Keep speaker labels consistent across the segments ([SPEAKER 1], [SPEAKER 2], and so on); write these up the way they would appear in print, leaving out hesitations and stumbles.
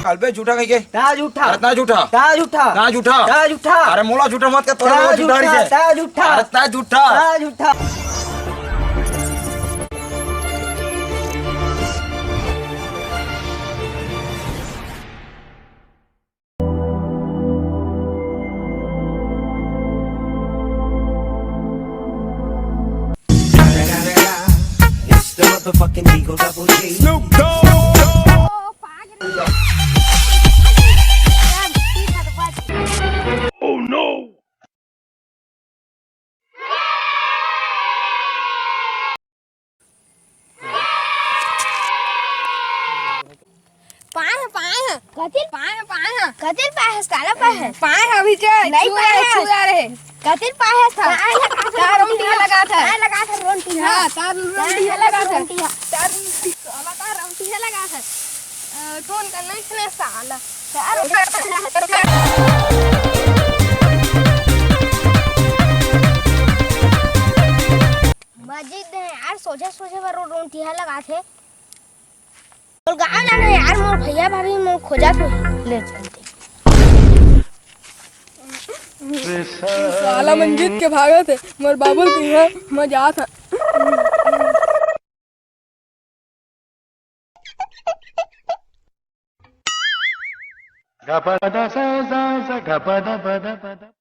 [SPEAKER 1] सालबे झूठा कह के
[SPEAKER 2] ता झूठा
[SPEAKER 1] अरे ता झूठा
[SPEAKER 2] ता झूठा
[SPEAKER 1] ता झूठा
[SPEAKER 2] ता झूठा
[SPEAKER 1] अरे मोला झूठा मत कर तोरा
[SPEAKER 2] ता
[SPEAKER 1] झूठा
[SPEAKER 2] झूठा
[SPEAKER 1] है
[SPEAKER 2] ता झूठा
[SPEAKER 1] अरे ता झूठा
[SPEAKER 2] ता झूठा
[SPEAKER 3] The motherfucking Eagle Double G. Snoop Dogg. Oh no.
[SPEAKER 4] कतिल पाहस काला पाहस पाए अभी के नहीं छुआ रहे कतिल पाहस था तार रोंटिया लगा था रोंटिया हां तार रोंटिया लगा था तार रोंटिया लगा था कौन करना इसने साला मस्जिद है यार सोझे सोझे पर रोंटिया लगा थे और गाँव ना यार मोर भैया भाभी मोर खोजा तो ले चलते
[SPEAKER 5] साला मंजीत के भागे थे मोर बाबुल के यहाँ मजा था
[SPEAKER 6] गपदा सा सा गपदा पदा पदा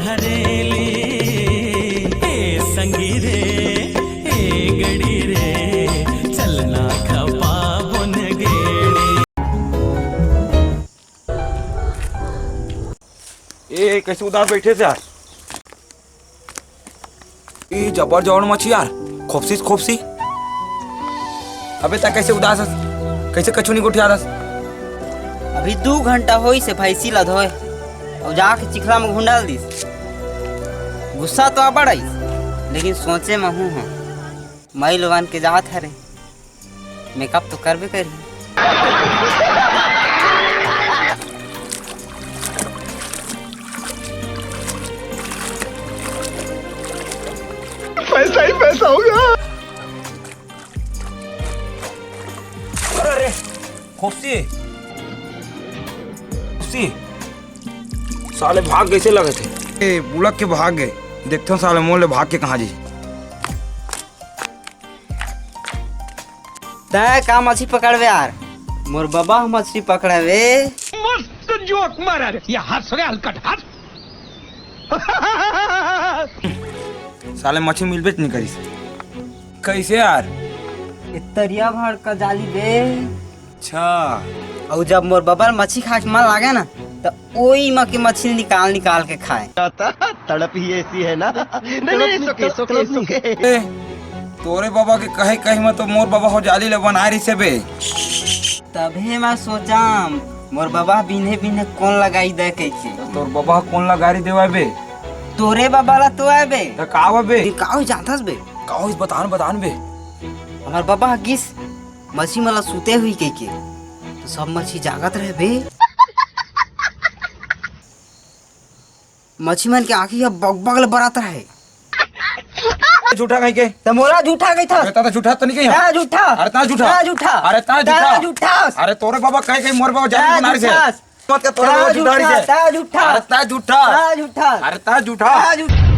[SPEAKER 3] हरेली ए संगीरे ए गड़ी रे चलना खपा बुन गेड़ी।
[SPEAKER 1] ए कैसे उदास बैठे थे यार ये जबर जवर मछी यार खोपसी खोपसी अबे तक कैसे उदास कैसे कछु नहीं उठिया दस
[SPEAKER 2] अभी 2 घंटा होई से भैंसी ला धोए और जाके चिखला में घुंडाल दिस गुस्सा तो आ बड़ाई लेकिन सोचे में हूँ मई लोगन के जात हरे मेकअप तो करबे करी
[SPEAKER 6] पैसा ही पैसा हो गया।
[SPEAKER 1] अरे खोपसी खोपसी साले भाग कैसे लगे थे ए बुलक के भाग गए देखते हो साले मोले भाग के कहाँ जी
[SPEAKER 2] तय का मछली पकड़वे यार मोर बाबा मछली पकड़वे
[SPEAKER 6] मस्त जोक मारा रे ये हंस रे हलकट हंस।
[SPEAKER 1] साले मछली मिलबे नहीं करी कैसे यार
[SPEAKER 2] तरिया भर का जाली बे
[SPEAKER 1] अच्छा
[SPEAKER 2] और जब मोर बाबा मच्छी खा के मन लागे ना तो ओई में के मछली निकाल निकाल के खाए।
[SPEAKER 3] तड़प ही ऐसी है ना। नहीं सुके
[SPEAKER 1] ए, तोरे बाबा के कहे कहीं में तो मोर बाबा हो जाली ले बना रही से बे।
[SPEAKER 2] तभे मैं सोचाम मोर बाबा बिने बिने कौन लगाई दे कैसे।
[SPEAKER 1] तोर बाबा कौन लगारी देवा बे?
[SPEAKER 2] तोरे बाबा ला तो आए बे।
[SPEAKER 1] तो का बे?
[SPEAKER 2] का जानतास बे?
[SPEAKER 1] का इस बतान बे।
[SPEAKER 2] हमार बाबा किस मछली मला सुते हुई के तो सब मछली जागत रहे बे। मछली मन के आँखी अब बगबगल बरात रहे।
[SPEAKER 1] झूठा कहीं के
[SPEAKER 2] तो मोला झूठा गई था।
[SPEAKER 1] ता झूठा तो नहीं कहीं।
[SPEAKER 2] ता झूठा।
[SPEAKER 1] अरे ता झूठा।
[SPEAKER 2] ता झूठा।
[SPEAKER 1] अरे ता झूठा।
[SPEAKER 2] ता झूठा।
[SPEAKER 1] अरे तोरे बाबा कहे कहीं मोर बाबा जाली बना रही से। मत के तोरे
[SPEAKER 2] ता
[SPEAKER 1] बाबा झूठा रही
[SPEAKER 2] झूठा।
[SPEAKER 1] से।
[SPEAKER 2] ता झूठा।
[SPEAKER 1] अरे ता झूठा।
[SPEAKER 2] ता झूठा।
[SPEAKER 1] अरे ता झूठा।
[SPEAKER 2] ता झूठा।